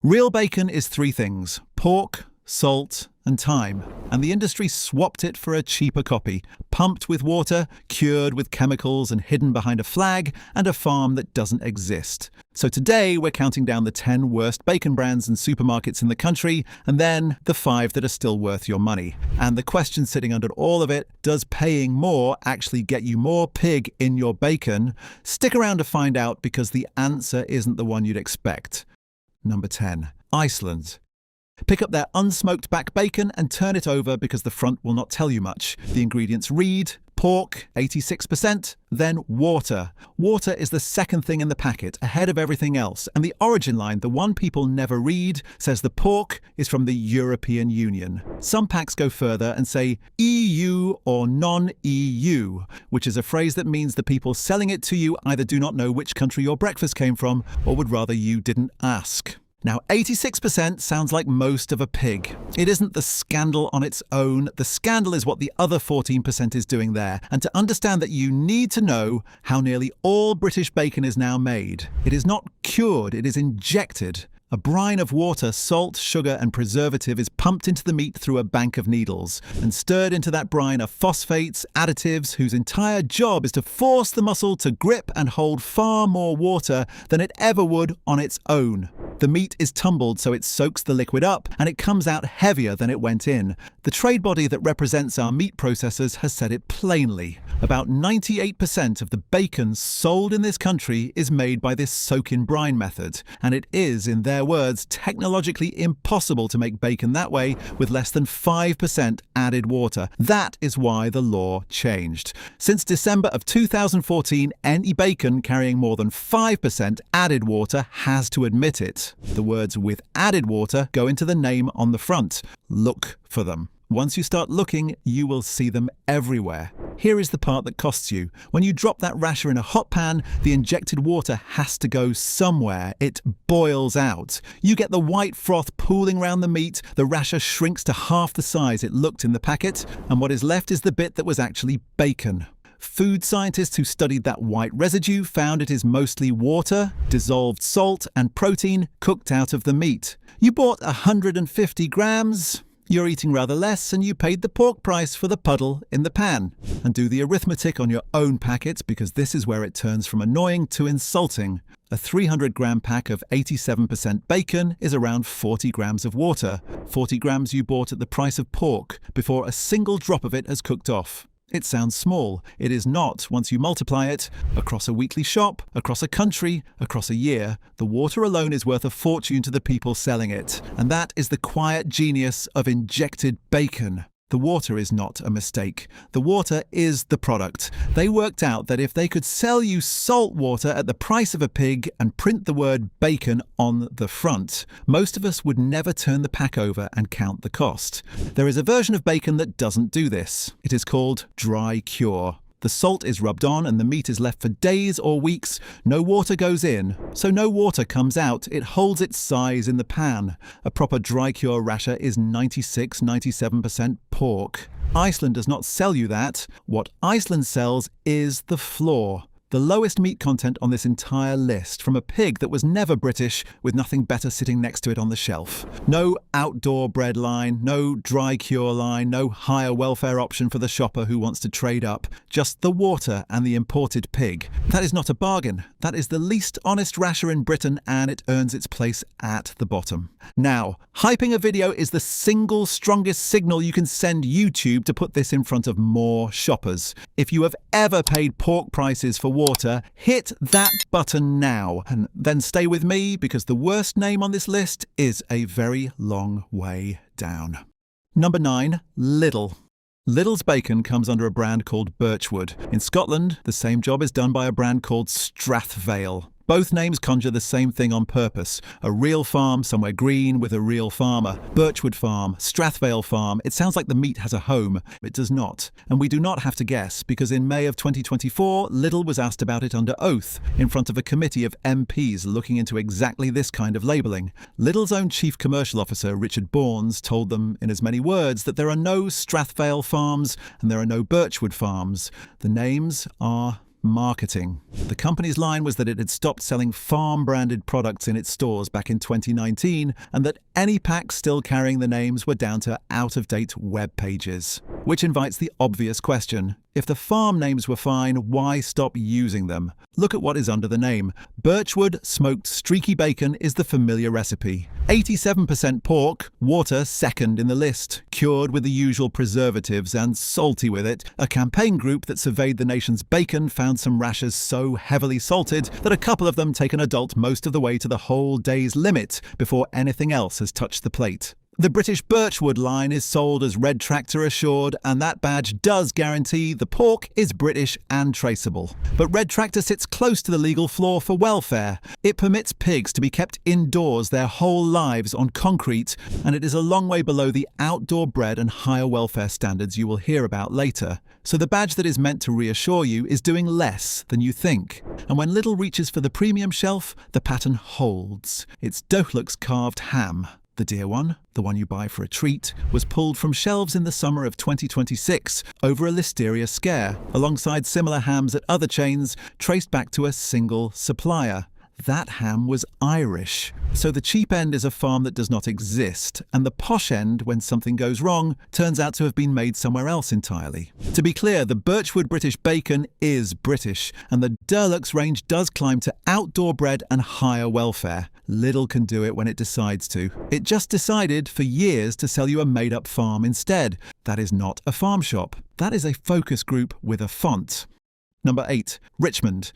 Real bacon is three things: pork, salt, and thyme, and the industry swapped it for a cheaper copy, pumped with water, cured with chemicals and hidden behind a flag and a farm that doesn't exist. So today we're counting down the 10 worst bacon brands and supermarkets in the country, and then the 5 that are still worth your money. And the question sitting under all of it: does paying more actually get you more pig in your bacon? Stick around to find out, because the answer isn't the one you'd expect. Number 10. Iceland. Pick up their unsmoked back bacon and turn it over, because the front will not tell you much. The ingredients read: pork, 86%, then water. Water is the second thing in the packet, ahead of everything else. And the origin line, the one people never read, says the pork is from the European Union. Some packs go further and say EU or non-EU, which is a phrase that means the people selling it to you either do not know which country your breakfast came from, or would rather you didn't ask. Now, 86% sounds like most of a pig. It isn't the scandal on its own. The scandal is what the other 14% is doing there. And to understand that, you need to know how nearly all British bacon is now made. It is not cured, it is injected. A brine of water, salt, sugar and preservative is pumped into the meat through a bank of needles, and stirred into that brine are phosphates, additives whose entire job is to force the muscle to grip and hold far more water than it ever would on its own. The meat is tumbled so it soaks the liquid up, and it comes out heavier than it went in. The trade body that represents our meat processors has said it plainly. About 98% of the bacon sold in this country is made by this soak-in brine method, and it is, in their words, technologically impossible to make bacon that way with less than 5% added water. That is why the law changed. Since December of 2014, any bacon carrying more than 5% added water has to admit it. The words "with added water" go into the name on the front. Look for them. Once you start looking, you will see them everywhere. Here is the part that costs you. When you drop that rasher in a hot pan, the injected water has to go somewhere. It boils out. You get the white froth pooling around the meat, the rasher shrinks to half the size it looked in the packet, and what is left is the bit that was actually bacon. Food scientists who studied that white residue found it is mostly water, dissolved salt, and protein cooked out of the meat. You bought 150 grams. You're eating rather less, and you paid the pork price for the puddle in the pan. And do the arithmetic on your own packets, because this is where it turns from annoying to insulting. A 300-gram pack of 87% bacon is around 40 grams of water. 40 grams you bought at the price of pork, before a single drop of it has cooked off. It sounds small. It is not once you multiply it. Across a weekly shop, across a country, across a year, the water alone is worth a fortune to the people selling it. And that is the quiet genius of injected bacon. The water is not a mistake. The water is the product. They worked out that if they could sell you salt water at the price of a pig and print the word bacon on the front, most of us would never turn the pack over and count the cost. There is a version of bacon that doesn't do this. It is called dry cure. The salt is rubbed on and the meat is left for days or weeks. No water goes in, so no water comes out. It holds its size in the pan. A proper dry cure rasher is 96–97% pork. Iceland does not sell you that. What Iceland sells is the floor. The lowest meat content on this entire list, from a pig that was never British, with nothing better sitting next to it on the shelf. No outdoor bread line, no dry cure line, no higher welfare option for the shopper who wants to trade up. Just the water and the imported pig. That is not a bargain. That is the least honest rasher in Britain, and it earns its place at the bottom. Now, hyping a video is the single strongest signal you can send YouTube to put this in front of more shoppers. If you have ever paid pork prices for water, hit that button now, and then stay with me, because the worst name on this list is a very long way down. Number 9. Lidl. Lidl's bacon comes under a brand called Birchwood. In Scotland, the same job is done by a brand called Strathvale. Both names conjure the same thing on purpose. A real farm somewhere green with a real farmer. Birchwood Farm, Strathvale Farm. It sounds like the meat has a home. It does not. And we do not have to guess, because in May of 2024, Lidl was asked about it under oath in front of a committee of MPs looking into exactly this kind of labelling. Lidl's own Chief Commercial Officer, Richard Bournes, told them in as many words that there are no Strathvale farms and there are no Birchwood farms. The names are marketing. The company's line was that it had stopped selling farm-branded products in its stores back in 2019, and that any packs still carrying the names were down to out-of-date web pages. Which invites the obvious question: if the farm names were fine, why stop using them? Look at what is under the name. Birchwood smoked streaky bacon is the familiar recipe. 87% pork, water second in the list, cured with the usual preservatives and salty with it. A campaign group that surveyed the nation's bacon found some rashers so heavily salted that a couple of them take an adult most of the way to the whole day's limit before anything else has touched the plate. The British Birchwood line is sold as Red Tractor assured, and that badge does guarantee the pork is British and traceable. But Red Tractor sits close to the legal floor for welfare. It permits pigs to be kept indoors their whole lives on concrete, and it is a long way below the outdoor bred and higher welfare standards you will hear about later. So the badge that is meant to reassure you is doing less than you think. And when little reaches for the premium shelf, the pattern holds. It's Dohluck's carved ham. The dear one, the one you buy for a treat, was pulled from shelves in the summer of 2026 over a listeria scare, alongside similar hams at other chains, traced back to a single supplier. That ham was Irish. So the cheap end is a farm that does not exist, and the posh end, when something goes wrong, turns out to have been made somewhere else entirely. To be clear, the Birchwood British bacon is British, and the Dohluck's range does climb to outdoor bred and higher welfare. Lidl can do it when it decides to. It just decided for years to sell you a made-up farm instead. That is not a farm shop. That is a focus group with a font. Number 8. Richmond.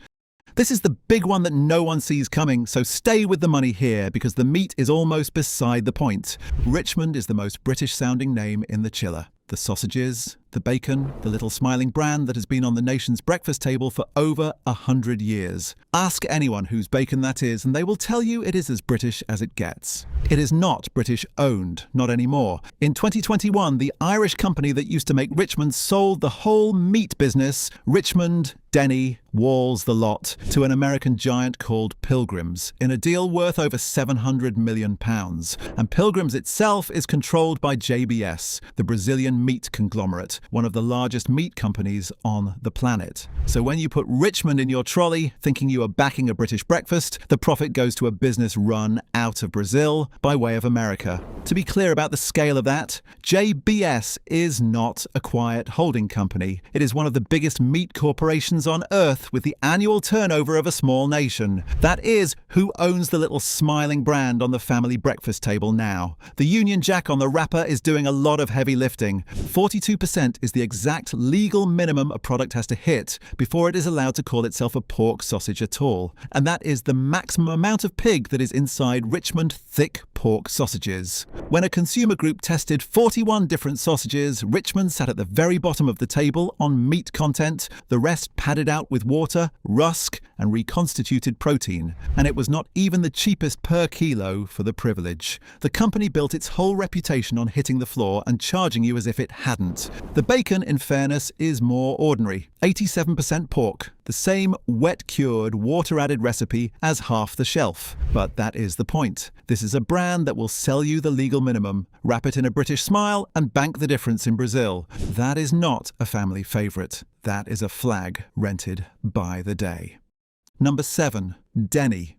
This is the big one that no one sees coming, so stay with the money here because the meat is almost beside the point. Richmond is the most British-sounding name in the chiller. The sausages, the bacon, the little smiling brand that has been on the nation's breakfast table for over 100 years. Ask anyone whose bacon that is, and they will tell you it is as British as it gets. It is not British-owned, not anymore. In 2021, the Irish company that used to make Richmond sold the whole meat business, Richmond, Denny, Walls, the lot, to an American giant called Pilgrims, in a deal worth over £700 million. And Pilgrims itself is controlled by JBS, the Brazilian meat conglomerate, one of the largest meat companies on the planet. So when you put Richmond in your trolley, thinking you are backing a British breakfast, the profit goes to a business run out of Brazil by way of America. To be clear about the scale of that, JBS is not a quiet holding company. It is one of the biggest meat corporations on earth with the annual turnover of a small nation. That is who owns the little smiling brand on the family breakfast table now. The Union Jack on the wrapper is doing a lot of heavy lifting. 42% is the exact legal minimum a product has to hit before it is allowed to call itself a pork sausage at all. And that is the maximum amount of pig that is inside Richmond thick pork sausages. When a consumer group tested 41 different sausages, Richmond sat at the very bottom of the table on meat content, the rest padded out with water, rusk, and reconstituted protein. And it was not even the cheapest per kilo for the privilege. The company built its whole reputation on hitting the floor and charging you as if it hadn't. The bacon, in fairness, is more ordinary. 87% pork, the same wet-cured, water-added recipe as half the shelf. But that is the point. This is a brand that will sell you the legal minimum, wrap it in a British smile, and bank the difference in Brazil. That is not a family favourite. That is a flag rented by the day. Number 7. Denny.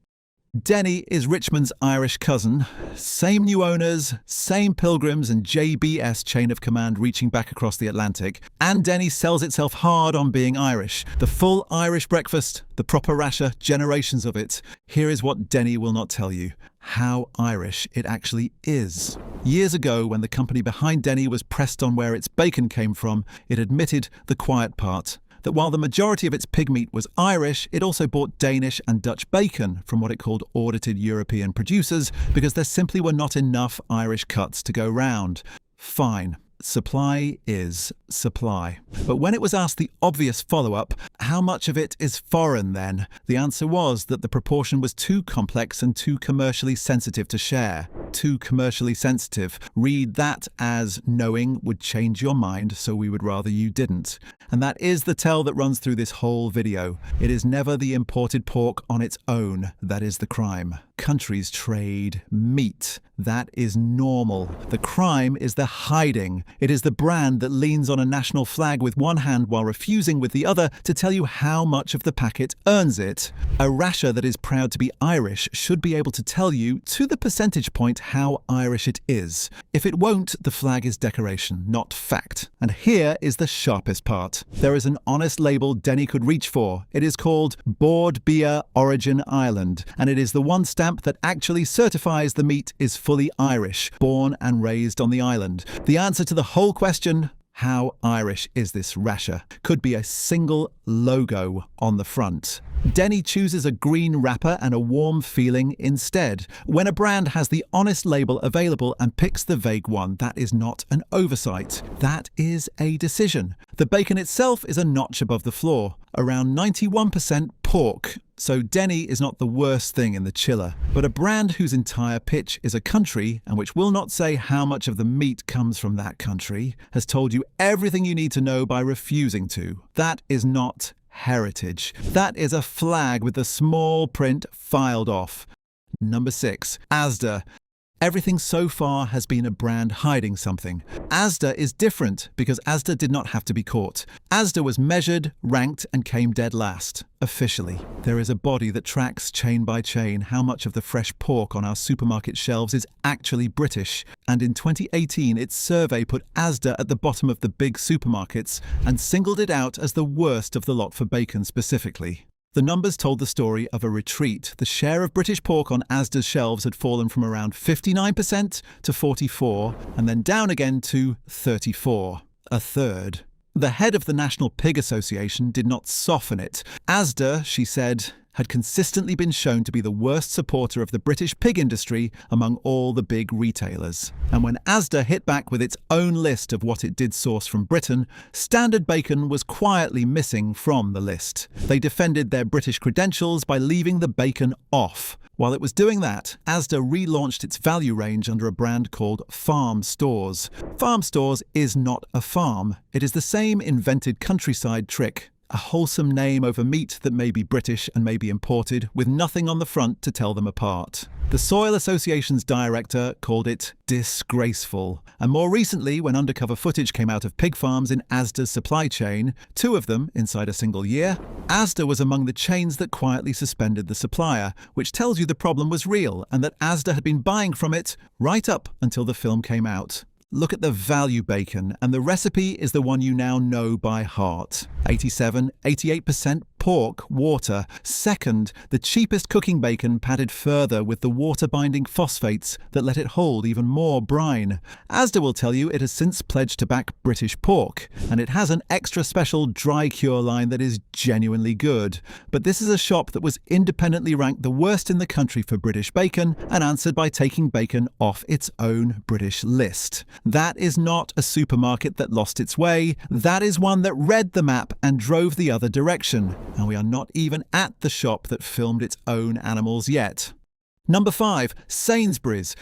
Denny is Richmond's Irish cousin. Same new owners, same Pilgrims and JBS chain of command reaching back across the Atlantic. And Denny sells itself hard on being Irish. The full Irish breakfast, the proper rasher, generations of it. Here is what Denny will not tell you: how Irish it actually is. Years ago, when the company behind Denny was pressed on where its bacon came from, it admitted the quiet part. That while the majority of its pig meat was Irish, it also bought Danish and Dutch bacon from what it called audited European producers because there simply were not enough Irish cuts to go round. Fine. Supply is supply. But when it was asked the obvious follow-up, how much of it is foreign then? The answer was that the proportion was too complex and too commercially sensitive to share. too commercially sensitive. Read that as knowing would change your mind, so we would rather you didn't. And that is the tell that runs through this whole video. It is never the imported pork on its own that is the crime. Countries trade meat. That is normal. The crime is the hiding. It is the brand that leans on a national flag with one hand while refusing with the other to tell you how much of the packet earns it. A rasher that is proud to be Irish should be able to tell you, to the percentage point, how Irish it is. If it won't, the flag is decoration, not fact. And here is the sharpest part. There is an honest label Denny could reach for. It is called Board Beer Origin Ireland, and it is the one stamp that actually certifies the meat is fully Irish, born and raised on the island. The answer to the whole question, how Irish is this rasher, could be a single logo on the front. Denny chooses a green wrapper and a warm feeling instead. When a brand has the honest label available and picks the vague one, that is not an oversight. That is a decision. The bacon itself is a notch above the floor, around 91% pork. So Denny is not the worst thing in the chiller, but a brand whose entire pitch is a country and which will not say how much of the meat comes from that country has told you everything you need to know by refusing to. That is not heritage. That is a flag with the small print filed off. Number 6, Asda. Everything so far has been a brand hiding something. Asda is different because Asda did not have to be caught. Asda was measured, ranked, and came dead last. Officially. There is a body that tracks chain by chain how much of the fresh pork on our supermarket shelves is actually British. And in 2018, its survey put Asda at the bottom of the big supermarkets and singled it out as the worst of the lot for bacon specifically. The numbers told the story of a retreat. The share of British pork on Asda's shelves had fallen from around 59% to 44%, and then down again to 34%, a third. The head of the National Pig Association did not soften it. Asda, she said, had consistently been shown to be the worst supporter of the British pig industry among all the big retailers. And when Asda hit back with its own list of what it did source from Britain, standard bacon was quietly missing from the list. They defended their British credentials by leaving the bacon off. While it was doing that, Asda relaunched its value range under a brand called Farm Stores. Farm Stores is not a farm. It is the same invented countryside trick. A wholesome name over meat that may be British and may be imported, with nothing on the front to tell them apart. The Soil Association's director called it disgraceful. And more recently, when undercover footage came out of pig farms in Asda's supply chain, 2 of them inside a single year, Asda was among the chains that quietly suspended the supplier, which tells you the problem was real and that Asda had been buying from it right up until the film came out. Look at the value bacon, and the recipe is the one you now know by heart. 88% pork, water. Second, the cheapest cooking bacon padded further with the water-binding phosphates that let it hold even more brine. Asda will tell you it has since pledged to back British pork, and it has an extra special dry cure line that is genuinely good. But this is a shop that was independently ranked the worst in the country for British bacon and answered by taking bacon off its own British list. That is not a supermarket that lost its way. That is one that read the map and drove the other direction. And we are not even at the shop that filmed its own animals yet. Number 5, Sainsbury's.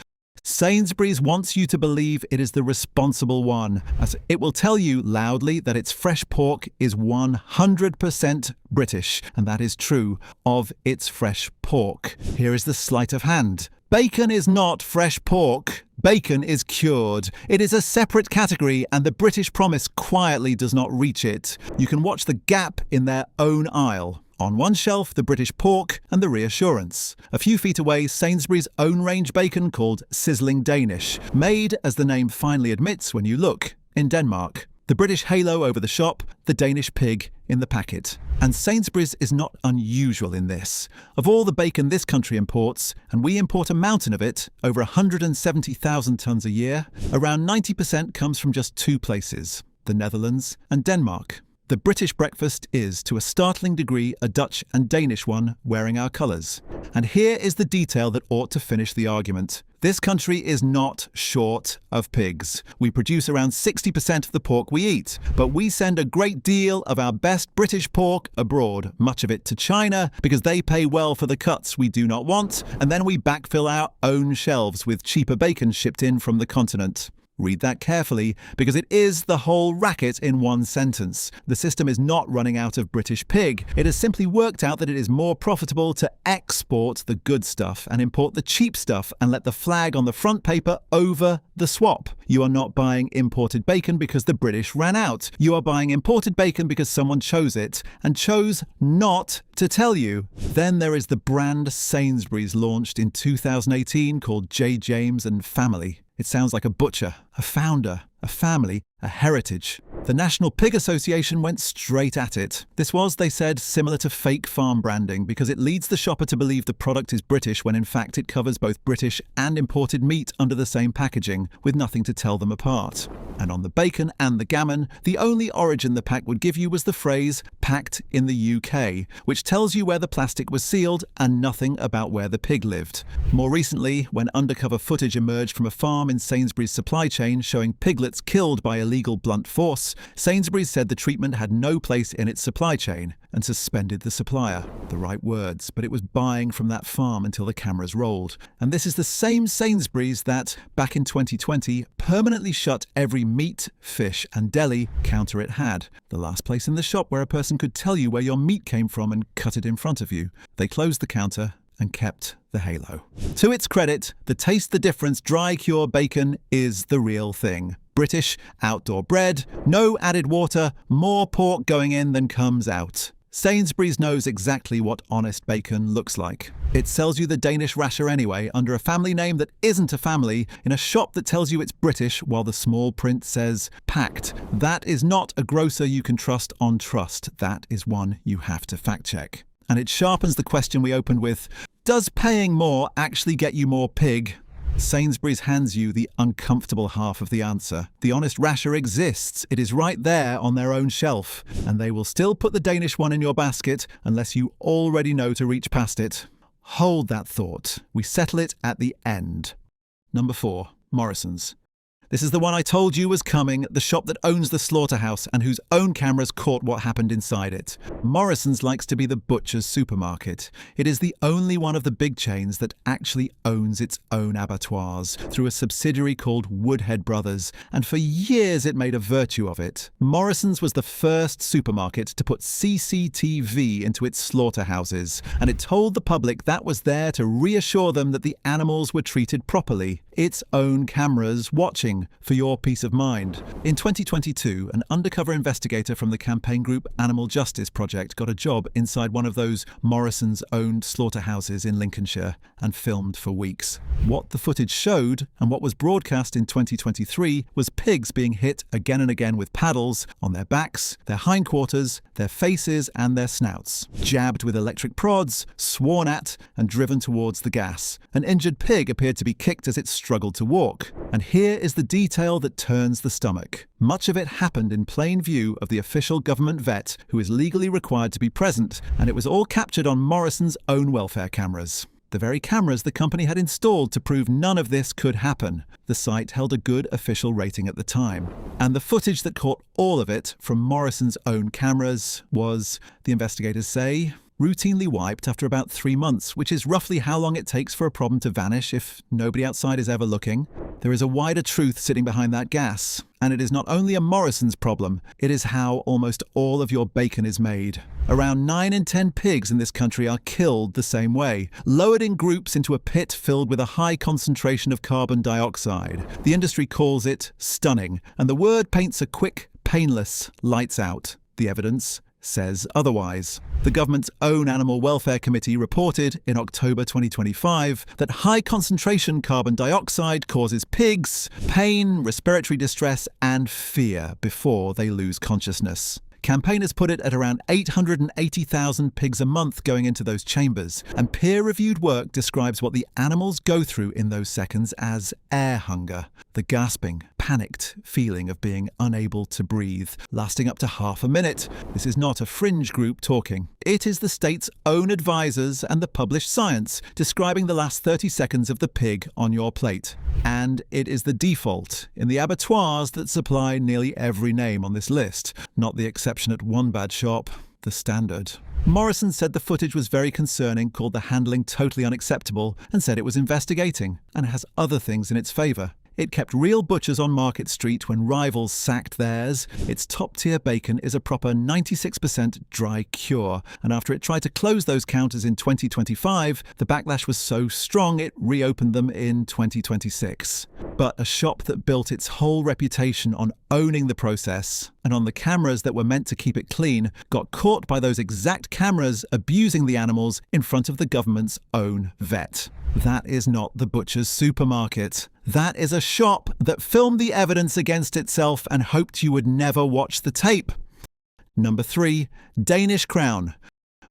Sainsbury's wants you to believe it is the responsible one, as it will tell you loudly that its fresh pork is 100% British, and that is true of its fresh pork. Here is the sleight of hand. Bacon is not fresh pork. Bacon is cured. It is a separate category, and the British promise quietly does not reach it. You can watch the gap in their own aisle. On one shelf, the British pork and the reassurance. A few feet away, Sainsbury's own range bacon called Sizzling Danish, made, as the name finally admits when you look, in Denmark. The British halo over the shop, the Danish pig in the packet. And Sainsbury's is not unusual in this. Of all the bacon this country imports, and we import a mountain of it, over 170,000 tonnes a year, around 90% comes from just 2 places, the Netherlands and Denmark. The British breakfast is, to a startling degree, a Dutch and Danish one wearing our colours. And here is the detail that ought to finish the argument. This country is not short of pigs. We produce around 60% of the pork we eat, but we send a great deal of our best British pork abroad, much of it to China, because they pay well for the cuts we do not want, and then we backfill our own shelves with cheaper bacon shipped in from the continent. Read that carefully, because it is the whole racket in one sentence. The system is not running out of British pig. It has simply worked out that it is more profitable to export the good stuff and import the cheap stuff and let the flag on the front paper over the swap. You are not buying imported bacon because the British ran out. You are buying imported bacon because someone chose it and chose not to tell you. Then there is the brand Sainsbury's launched in 2018 called J. James and Family. It sounds like a butcher, a founder, a family, a heritage. The National Pig Association went straight at it. This was, they said, similar to fake farm branding because it leads the shopper to believe the product is British when in fact it covers both British and imported meat under the same packaging, with nothing to tell them apart. And on the bacon and the gammon, the only origin the pack would give you was the phrase, packed in the UK, which tells you where the plastic was sealed and nothing about where the pig lived. More recently, when undercover footage emerged from a farm in Sainsbury's supply chain showing piglets killed by illegal blunt force, Sainsbury's said the treatment had no place in its supply chain and suspended the supplier. The right words, but it was buying from that farm until the cameras rolled. And this is the same Sainsbury's that, back in 2020, permanently shut every meat, fish and deli counter it had. The last place in the shop where a person could tell you where your meat came from and cut it in front of you. They closed the counter and kept the halo. To its credit, the Taste the Difference dry cure bacon is the real thing. British, outdoor bred, no added water, more pork going in than comes out. Sainsbury's knows exactly what honest bacon looks like. It sells you the Danish rasher anyway, under a family name that isn't a family, in a shop that tells you it's British while the small print says packed. That is not a grocer you can trust on trust. That is one you have to fact check. And it sharpens the question we opened with, does paying more actually get you more pig? Sainsbury's hands you the uncomfortable half of the answer. The honest rasher exists. It is right there on their own shelf. And they will still put the Danish one in your basket unless you already know to reach past it. Hold that thought. We settle it at the end. Number 4. Morrisons. This is the one I told you was coming, the shop that owns the slaughterhouse and whose own cameras caught what happened inside it. Morrisons likes to be the butcher's supermarket. It is the only one of the big chains that actually owns its own abattoirs through a subsidiary called Woodhead Brothers, and for years it made a virtue of it. Morrisons was the first supermarket to put CCTV into its slaughterhouses, and it told the public that was there to reassure them that the animals were treated properly. Its own cameras watching for your peace of mind. In 2022, an undercover investigator from the campaign group Animal Justice Project got a job inside one of those Morrisons-owned slaughterhouses in Lincolnshire and filmed for weeks. What the footage showed, and what was broadcast in 2023, was pigs being hit again and again with paddles on their backs, their hindquarters, their faces and their snouts, jabbed with electric prods, sworn at and driven towards the gas. An injured pig appeared to be kicked as it struggled to walk. And here is the detail that turns the stomach. Much of it happened in plain view of the official government vet who is legally required to be present, and it was all captured on Morrisons' own welfare cameras. The very cameras the company had installed to prove none of this could happen. The site held a good official rating at the time. And the footage that caught all of it from Morrisons' own cameras was, the investigators say, routinely wiped after about 3 months, which is roughly how long it takes for a problem to vanish if nobody outside is ever looking. There is a wider truth sitting behind that gas, and it is not only a Morrisons problem, it is how almost all of your bacon is made. Around 9 in 10 pigs in this country are killed the same way, lowered in groups into a pit filled with a high concentration of carbon dioxide. The industry calls it stunning, and the word paints a quick, painless lights out. The evidence says otherwise. The government's own Animal Welfare Committee reported in October 2025 that high concentration carbon dioxide causes pigs pain, respiratory distress and fear before they lose consciousness. Campaigners put it at around 880,000 pigs a month going into those chambers, and peer-reviewed work describes what the animals go through in those seconds as air hunger, the gasping, panicked feeling of being unable to breathe, lasting up to half a minute. This is not a fringe group talking. It is the state's own advisors and the published science describing the last 30 seconds of the pig on your plate. And it is the default in the abattoirs that supply nearly every name on this list, not the exception at one bad shop, the standard. Morrisons said the footage was very concerning, called the handling totally unacceptable, and said it was investigating, and has other things in its favour. It kept real butchers on Market Street when rivals sacked theirs. Its top-tier bacon is a proper 96% dry cure, and after it tried to close those counters in 2025, the backlash was so strong it reopened them in 2026. But a shop that built its whole reputation on owning the process and on the cameras that were meant to keep it clean got caught by those exact cameras abusing the animals in front of the government's own vet. That is not the butcher's supermarket. That is a shop that filmed the evidence against itself and hoped you would never watch the tape. Number 3, Danish Crown.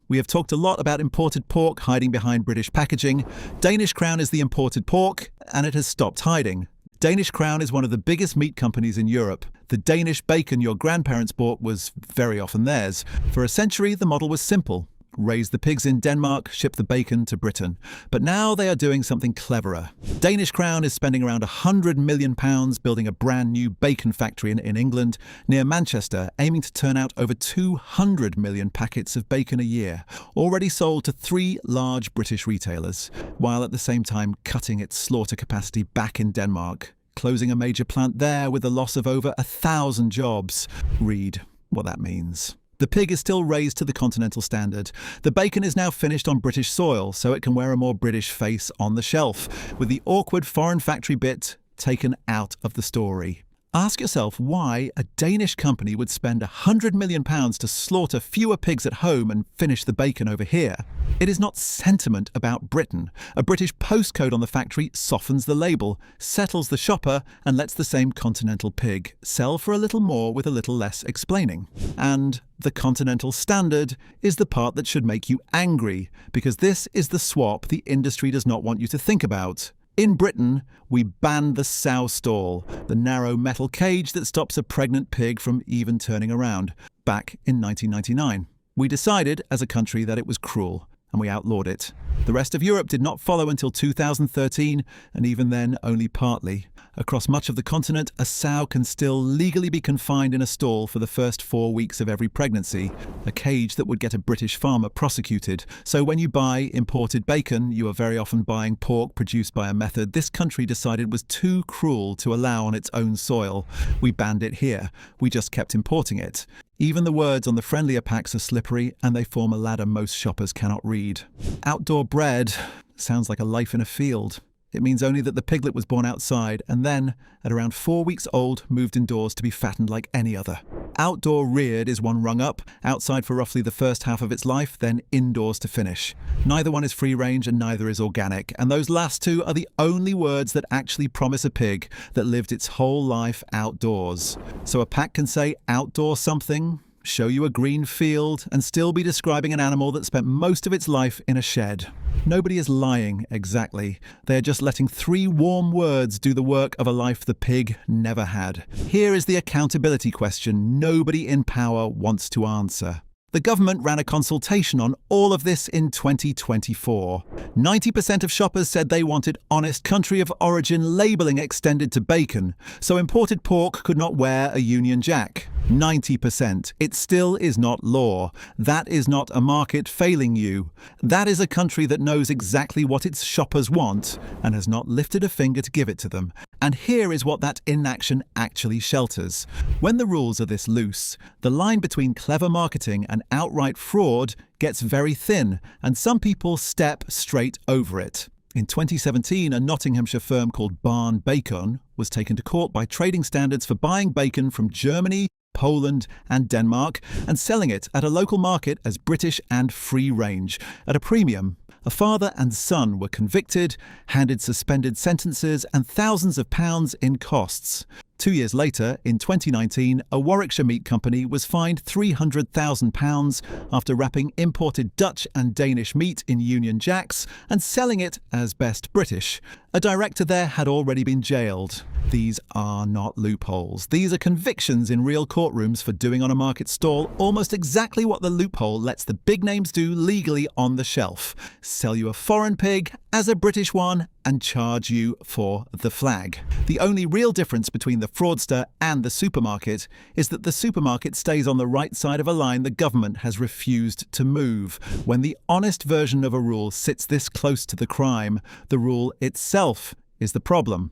We have talked a lot about imported pork hiding behind British packaging. Danish Crown is the imported pork, and it has stopped hiding. Danish Crown is one of the biggest meat companies in Europe. The Danish bacon your grandparents bought was very often theirs. For a century, the model was simple. Raise the pigs in Denmark, ship the bacon to Britain. But now they are doing something cleverer. Danish Crown is spending around £100 million building a brand new bacon factory in England, near Manchester, aiming to turn out over 200 million packets of bacon a year, already sold to 3 large British retailers, while at the same time cutting its slaughter capacity back in Denmark, closing a major plant there with the loss of over 1,000 jobs. Read what that means. The pig is still raised to the continental standard. The bacon is now finished on British soil, so it can wear a more British face on the shelf, with the awkward foreign factory bit taken out of the story. Ask yourself why a Danish company would spend £100 million to slaughter fewer pigs at home and finish the bacon over here. It is not sentiment about Britain. A British postcode on the factory softens the label, settles the shopper, and lets the same continental pig sell for a little more with a little less explaining. And the continental standard is the part that should make you angry, because this is the swap the industry does not want you to think about. In Britain, we banned the sow stall, the narrow metal cage that stops a pregnant pig from even turning around, back in 1999. We decided, as a country, that it was cruel, and we outlawed it. The rest of Europe did not follow until 2013, and even then only partly. Across much of the continent, a sow can still legally be confined in a stall for the first 4 weeks of every pregnancy, a cage that would get a British farmer prosecuted. So when you buy imported bacon, you are very often buying pork produced by a method this country decided was too cruel to allow on its own soil. We banned it here. We just kept importing it. Even the words on the friendlier packs are slippery, and they form a ladder most shoppers cannot read. Outdoor bred sounds like a life in a field. It means only that the piglet was born outside and then, at around 4 weeks old, moved indoors to be fattened like any other. Outdoor reared is one rung up, outside for roughly the first half of its life, then indoors to finish. Neither one is free range and neither is organic, and those last two are the only words that actually promise a pig that lived its whole life outdoors. So a pack can say outdoor something, show you a green field, and still be describing an animal that spent most of its life in a shed. Nobody is lying, exactly. They are just letting 3 warm words do the work of a life the pig never had. Here is the accountability question nobody in power wants to answer. The government ran a consultation on all of this in 2024. 90% of shoppers said they wanted honest country of origin labelling extended to bacon, so imported pork could not wear a Union Jack. 90%. It still is not law. That is not a market failing you. That is a country that knows exactly what its shoppers want and has not lifted a finger to give it to them. And here is what that inaction actually shelters. When the rules are this loose, the line between clever marketing and outright fraud gets very thin, and some people step straight over it. In 2017, a Nottinghamshire firm called Barn Bacon was taken to court by trading standards for buying bacon from Germany, Poland and Denmark and selling it at a local market as British and free range at a premium. A father and son were convicted, handed suspended sentences and thousands of pounds in costs. 2 years later, in 2019, a Warwickshire meat company was fined £300,000 after wrapping imported Dutch and Danish meat in Union Jacks and selling it as best British. A director there had already been jailed. These are not loopholes. These are convictions in real courtrooms for doing on a market stall almost exactly what the loophole lets the big names do legally on the shelf. Sell you a foreign pig as a British one and charge you for the flag. The only real difference between the fraudster and the supermarket is that the supermarket stays on the right side of a line the government has refused to move. When the honest version of a rule sits this close to the crime, the rule itself is the problem.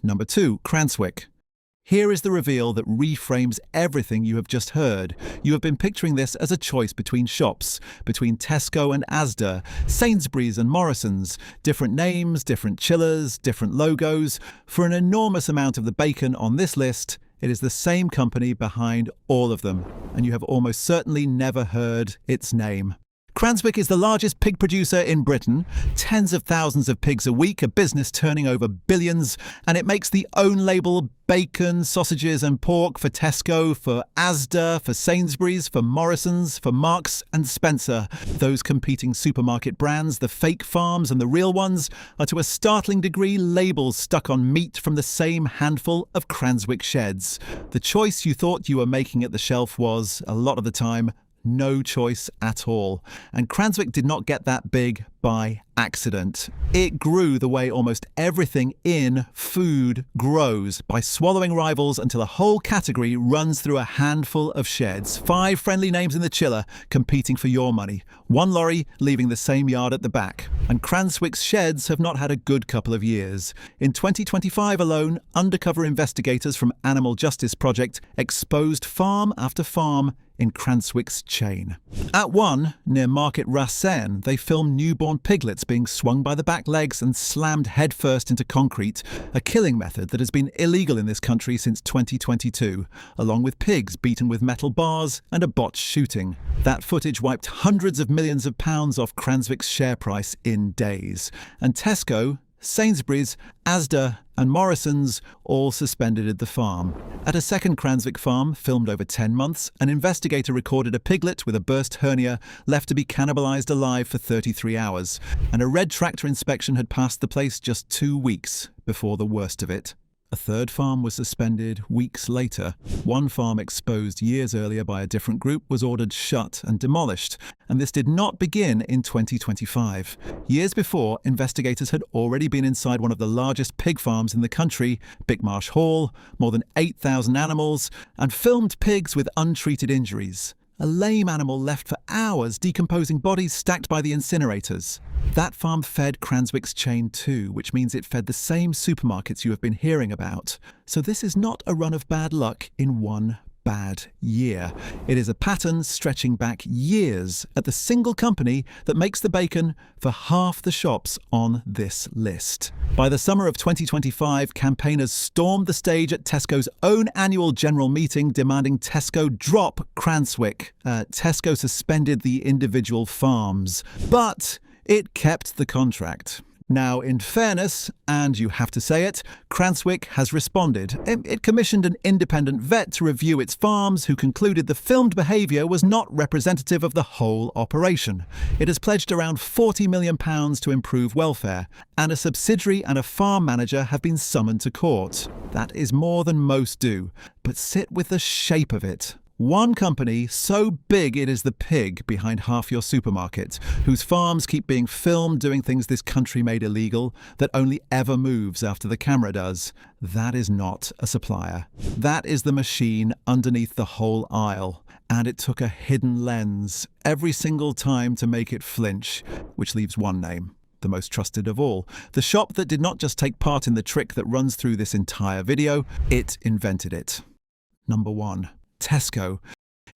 Number 2, Cranswick. Here is the reveal that reframes everything you have just heard. You have been picturing this as a choice between shops, between Tesco and Asda, Sainsbury's and Morrisons, different names, different chillers, different logos. For an enormous amount of the bacon on this list, it is the same company behind all of them, and you have almost certainly never heard its name. Cranswick is the largest pig producer in Britain, tens of thousands of pigs a week, a business turning over billions, and it makes the own label bacon, sausages and pork for Tesco, for Asda, for Sainsbury's, for Morrisons, for Marks and Spencer. Those competing supermarket brands, the fake farms and the real ones, are to a startling degree labels stuck on meat from the same handful of Cranswick sheds. The choice you thought you were making at the shelf was, a lot of the time, no choice at all. And Cranswick did not get that big by accident. It grew the way almost everything in food grows, by swallowing rivals until a whole category runs through a handful of sheds. 5 friendly names in the chiller competing for your money. 1 lorry leaving the same yard at the back. And Cranswick's sheds have not had a good couple of years. In 2025 alone, undercover investigators from Animal Justice Project exposed farm after farm in Cranswick's chain. At one, near Market Rasher, they filmed newborn piglets being swung by the back legs and slammed headfirst into concrete, a killing method that has been illegal in this country since 2022, along with pigs beaten with metal bars and a botched shooting. That footage wiped hundreds of millions of pounds off Cranswick's share price in days. And Tesco, Sainsbury's, Asda and Morrisons all suspended the farm. At a second Cranswick farm, filmed over 10 months, an investigator recorded a piglet with a burst hernia left to be cannibalised alive for 33 hours, and a red tractor inspection had passed the place just 2 weeks before the worst of it. A third farm was suspended weeks later. One farm exposed years earlier by a different group was ordered shut and demolished, and this did not begin in 2025. Years before, investigators had already been inside one of the largest pig farms in the country, Bickmarsh Hall, more than 8,000 animals, and filmed pigs with untreated injuries. A lame animal left for hours, decomposing bodies stacked by the incinerators. That farm fed Cranswick's chain too, which means it fed the same supermarkets you have been hearing about. So this is not a run of bad luck in one bad year. It is a pattern stretching back years at the single company that makes the bacon for half the shops on this list. By the summer of 2025, campaigners stormed the stage at Tesco's own annual general meeting demanding Tesco drop Cranswick. Tesco suspended the individual farms, but it kept the contract. Now, in fairness, and you have to say it, Cranswick has responded. It commissioned an independent vet to review its farms, who concluded the filmed behaviour was not representative of the whole operation. It has pledged around £40 million to improve welfare, and a subsidiary and a farm manager have been summoned to court. That is more than most do, but sit with the shape of it. One company so big it is the pig behind half your supermarket, whose farms keep being filmed doing things this country made illegal, that only ever moves after the camera does. That is not a supplier. That is the machine underneath the whole aisle. And it took a hidden lens every single time to make it flinch, which leaves one name. The most trusted of all. The shop that did not just take part in the trick that runs through this entire video, it invented it. Number 1. Tesco.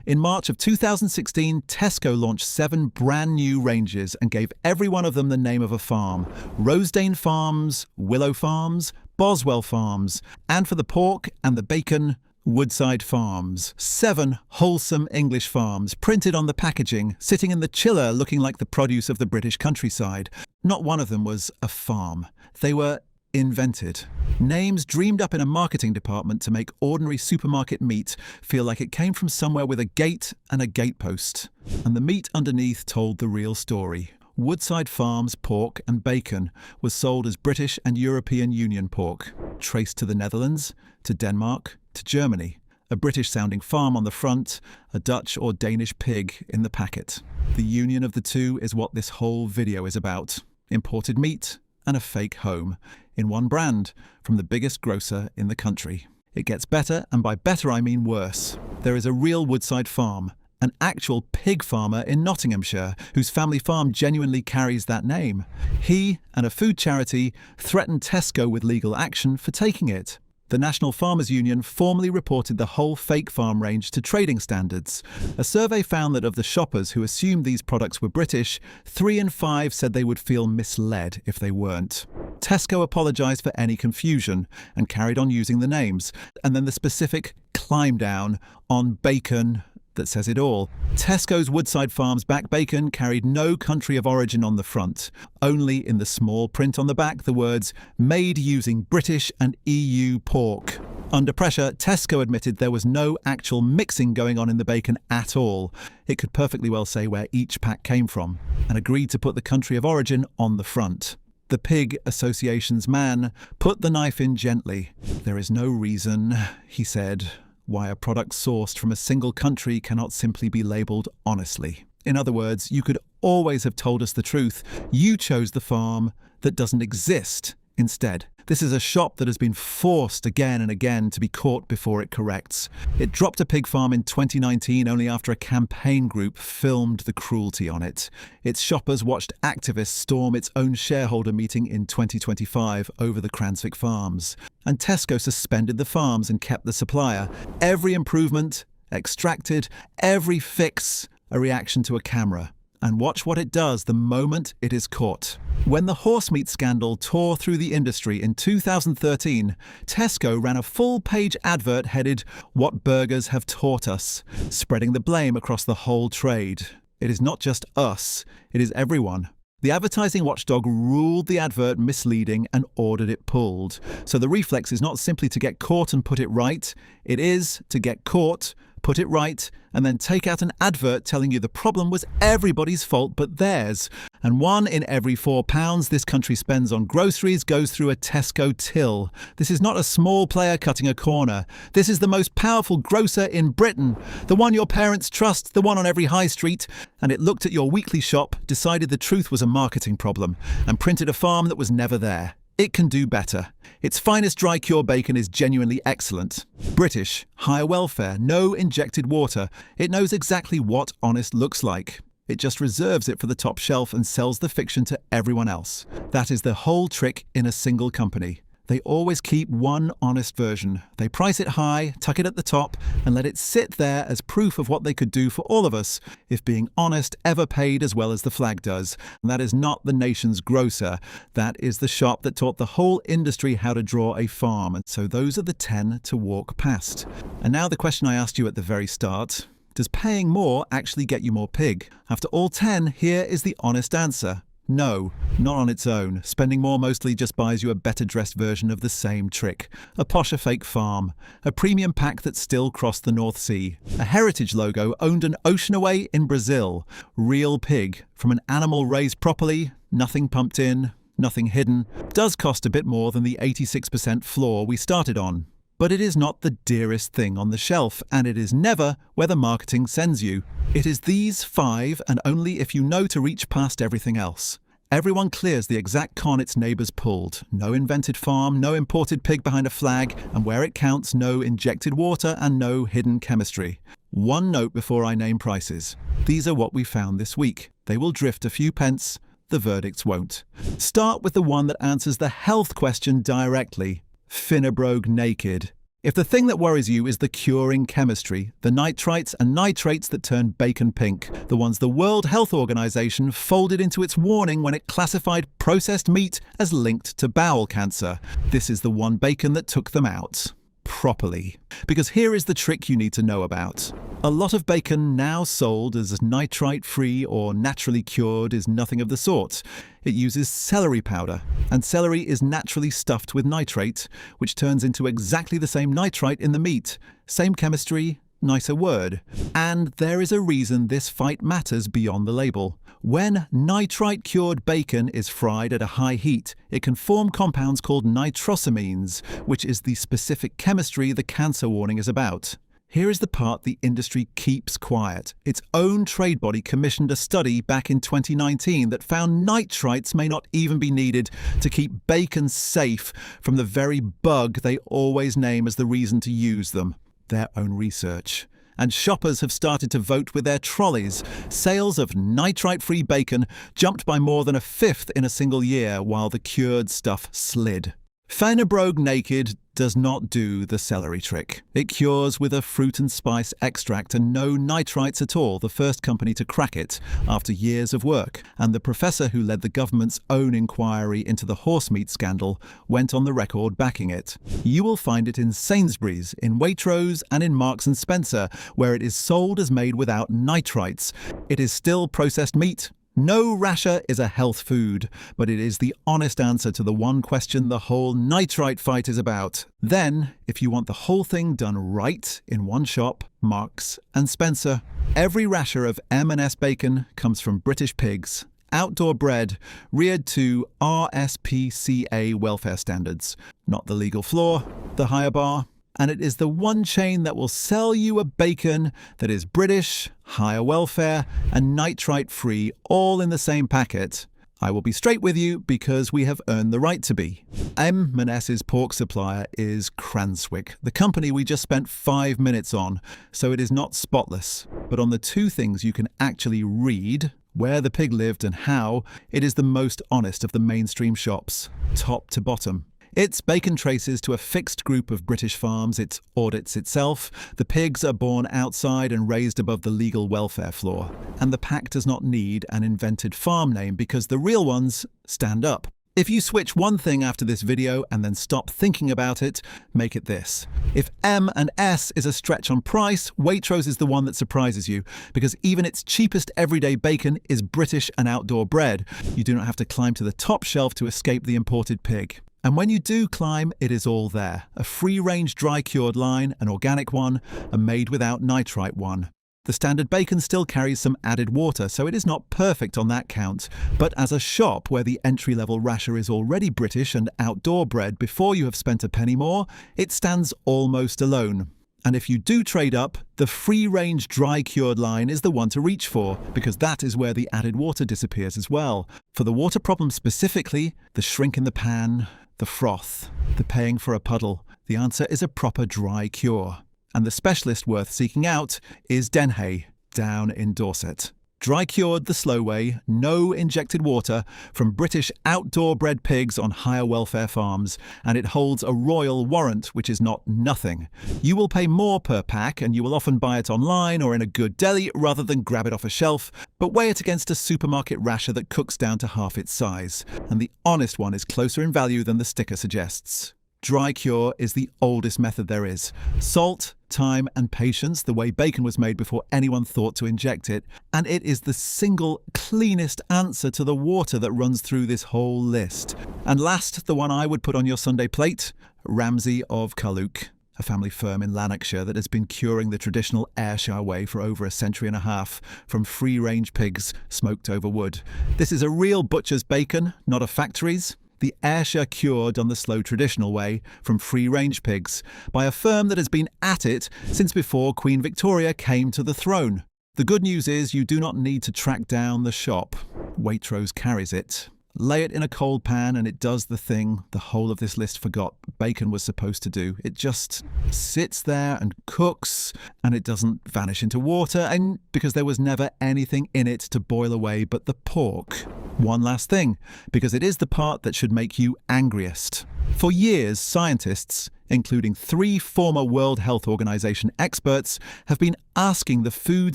In March of 2016, Tesco launched 7 brand new ranges and gave every one of them the name of a farm. Rosedale Farms, Willow Farms, Boswell Farms, and for the pork and the bacon, Woodside Farms. 7 wholesome English farms printed on the packaging, sitting in the chiller looking like the produce of the British countryside. Not one of them was a farm. They were invented. Names dreamed up in a marketing department to make ordinary supermarket meat feel like it came from somewhere with a gate and a gatepost. And the meat underneath told the real story. Woodside Farms pork and bacon was sold as British and European Union pork, traced to the Netherlands, to Denmark, to Germany. A British-sounding farm on the front, a Dutch or Danish pig in the packet. The union of the two is what this whole video is about. Imported meat and a fake home, in one brand, from the biggest grocer in the country. It gets better, and by better I mean worse. There is a real Woodside farm, an actual pig farmer in Nottinghamshire, whose family farm genuinely carries that name. He and a food charity threatened Tesco with legal action for taking it. The National Farmers Union formally reported the whole fake farm range to trading standards. A survey found that of the shoppers who assumed these products were British, 3 in 5 said they would feel misled if they weren't. Tesco apologised for any confusion and carried on using the names, and then the specific climb down on bacon that says it all. Tesco's Woodside Farms back bacon carried no country of origin on the front, only in the small print on the back the words "made using British and EU pork." Under pressure, Tesco admitted there was no actual mixing going on in the bacon at all. It could perfectly well say where each pack came from, and agreed to put the country of origin on the front. The Pig Association's man put the knife in gently. "There is no reason," he said, "why a product sourced from a single country cannot simply be labelled honestly. In other words, you could always have told us the truth. You chose the farm that doesn't exist instead. This is a shop that has been forced again and again to be caught before it corrects. It dropped a pig farm in 2019 only after a campaign group filmed the cruelty on it. Its shoppers watched activists storm its own shareholder meeting in 2025 over the Cranswick farms. And Tesco suspended the farms and kept the supplier. Every improvement, extracted, every fix, a reaction to a camera. And watch what it does the moment it is caught. When the horse meat scandal tore through the industry in 2013, Tesco ran a full-page advert headed "What Burgers Have Taught Us," spreading the blame across the whole trade. It is not just us, it is everyone. The advertising watchdog ruled the advert misleading and ordered it pulled. So the reflex is not simply to get caught and put it right, it is to get caught, put it right, and then take out an advert telling you the problem was everybody's fault but theirs. And 1 in every £4 this country spends on groceries goes through a Tesco till. This is not a small player cutting a corner. This is the most powerful grocer in Britain, the one your parents trust, the one on every high street. And it looked at your weekly shop, decided the truth was a marketing problem, and printed a farm that was never there. It can do better. Its finest dry cure bacon is genuinely excellent. British, higher welfare, no injected water. It knows exactly what honest looks like. It just reserves it for the top shelf and sells the fiction to everyone else. That is the whole trick in a single company. They always keep one honest version. They price it high, tuck it at the top, and let it sit there as proof of what they could do for all of us if being honest ever paid as well as the flag does. And that is not the nation's grocer. That is the shop that taught the whole industry how to draw a farm. And so those are the 10 to walk past. And now the question I asked you at the very start. Does paying more actually get you more pig? After all 10, here is the honest answer. No, not on its own. Spending more mostly just buys you a better dressed version of the same trick. A posher fake farm. A premium pack that still crossed the North Sea. A heritage logo owned an ocean away in Brazil. Real pig. From an animal raised properly, nothing pumped in, nothing hidden. Does cost a bit more than the 86% floor we started on. But it is not the dearest thing on the shelf, and it is never where the marketing sends you. It is these 5, and only if you know to reach past everything else. Everyone clears the exact con its neighbours pulled. No invented farm, no imported pig behind a flag, and where it counts, no injected water and no hidden chemistry. One note before I name prices. These are what we found this week. They will drift a few pence, the verdicts won't. Start with the one that answers the health question directly. Finnebrogue Naked. If the thing that worries you is the curing chemistry, the nitrites and nitrates that turn bacon pink, the ones the World Health Organization folded into its warning when it classified processed meat as linked to bowel cancer, this is the one bacon that took them out. properly. Because here is the trick you need to know about. A lot of bacon now sold as nitrite-free or naturally cured is nothing of the sort. It uses celery powder, and celery is naturally stuffed with nitrate, which turns into exactly the same nitrite in the meat. Same chemistry, nicer word. And there is a reason this fight matters beyond the label. When nitrite-cured bacon is fried at a high heat, it can form compounds called nitrosamines, which is the specific chemistry the cancer warning is about. Here is the part the industry keeps quiet. Its own trade body commissioned a study back in 2019 that found nitrites may not even be needed to keep bacon safe from the very bug they always name as the reason to use them: their own research. And shoppers have started to vote with their trolleys. Sales of nitrite-free bacon jumped by more than a fifth in a single year, while the cured stuff slid. Fenebrogue Naked does not do the celery trick. It cures with a fruit and spice extract and no nitrites at all, the first company to crack it after years of work. And the professor who led the government's own inquiry into the horse meat scandal went on the record backing it. You will find it in Sainsbury's, in Waitrose and in Marks & Spencer, where it is sold as made without nitrites. It is still processed meat. No rasher is a health food, but it is the honest answer to the one question the whole nitrite fight is about. Then, if you want the whole thing done right in one shop, Marks & Spencer. Every rasher of M&S bacon comes from British pigs, outdoor bred, reared to RSPCA welfare standards. Not the legal floor, the higher bar. And it is the one chain that will sell you a bacon that is British, higher welfare, and nitrite-free all in the same packet. I will be straight with you because we have earned the right to be. M&S's pork supplier is Cranswick, the company we just spent 5 minutes on, so it is not spotless. But on the two things you can actually read, where the pig lived and how, it is the most honest of the mainstream shops, top to bottom. Its bacon traces to a fixed group of British farms, it audits itself, the pigs are born outside and raised above the legal welfare floor, and the pack does not need an invented farm name because the real ones stand up. If you switch one thing after this video and then stop thinking about it, make it this. If M&S is a stretch on price, Waitrose is the one that surprises you, because even its cheapest everyday bacon is British and outdoor bred. You do not have to climb to the top shelf to escape the imported pig. And when you do climb, it is all there. A free-range dry-cured line, an organic one, a made without nitrite one. The standard bacon still carries some added water, so it is not perfect on that count. But as a shop where the entry-level rasher is already British and outdoor bred before you have spent a penny more, it stands almost alone. And if you do trade up, the free-range dry-cured line is the one to reach for, because that is where the added water disappears as well. For the water problem specifically, the shrink in the pan, the froth, the paying for a puddle, the answer is a proper dry cure. And the specialist worth seeking out is Denhay, down in Dorset. Dry cured the slow way, no injected water, from British outdoor bred pigs on higher welfare farms, and it holds a royal warrant, which is not nothing. You will pay more per pack, and you will often buy it online or in a good deli rather than grab it off a shelf, but weigh it against a supermarket rasher that cooks down to half its size, and the honest one is closer in value than the sticker suggests. Dry cure is the oldest method there is. Salt, time and patience, the way bacon was made before anyone thought to inject it, and it is the single cleanest answer to the water that runs through this whole list. And last, the one I would put on your Sunday plate, Ramsay of Carluke, a family firm in Lanarkshire that has been curing the traditional Ayrshire way for over a century and a half from free-range pigs smoked over wood. This is a real butcher's bacon, not a factory's. The Ayrshire cured on the slow traditional way from free-range pigs by a firm that has been at it since before Queen Victoria came to the throne. The good news is you do not need to track down the shop. Waitrose carries it. Lay it in a cold pan and it does the thing the whole of this list forgot bacon was supposed to do. It just sits there and cooks, and it doesn't vanish into water, and because there was never anything in it to boil away but the pork. One last thing, because it is the part that should make you angriest. For years, scientists, including 3 former World Health Organization experts, have been asking the Food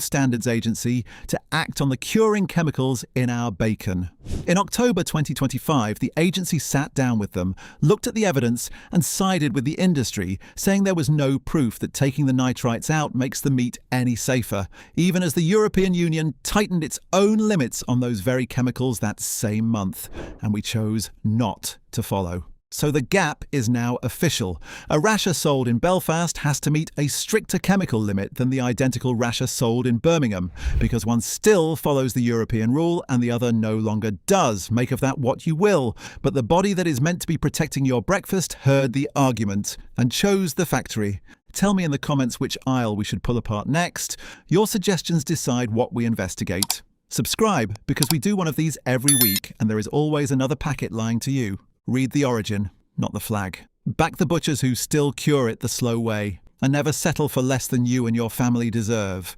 Standards Agency to act on the curing chemicals in our bacon. In October 2025, the agency sat down with them, looked at the evidence, and sided with the industry, saying there was no proof that taking the nitrites out makes the meat any safer, even as the European Union tightened its own limits on those very chemicals that same month, and we chose not to follow. So the gap is now official. A rasher sold in Belfast has to meet a stricter chemical limit than the identical rasher sold in Birmingham, because one still follows the European rule and the other no longer does. Make of that what you will. But the body that is meant to be protecting your breakfast heard the argument and chose the factory. Tell me in the comments which aisle we should pull apart next. Your suggestions decide what we investigate. Subscribe, because we do one of these every week, and there is always another packet lying to you. Read the origin, not the flag. Back the butchers who still cure it the slow way, and never settle for less than you and your family deserve.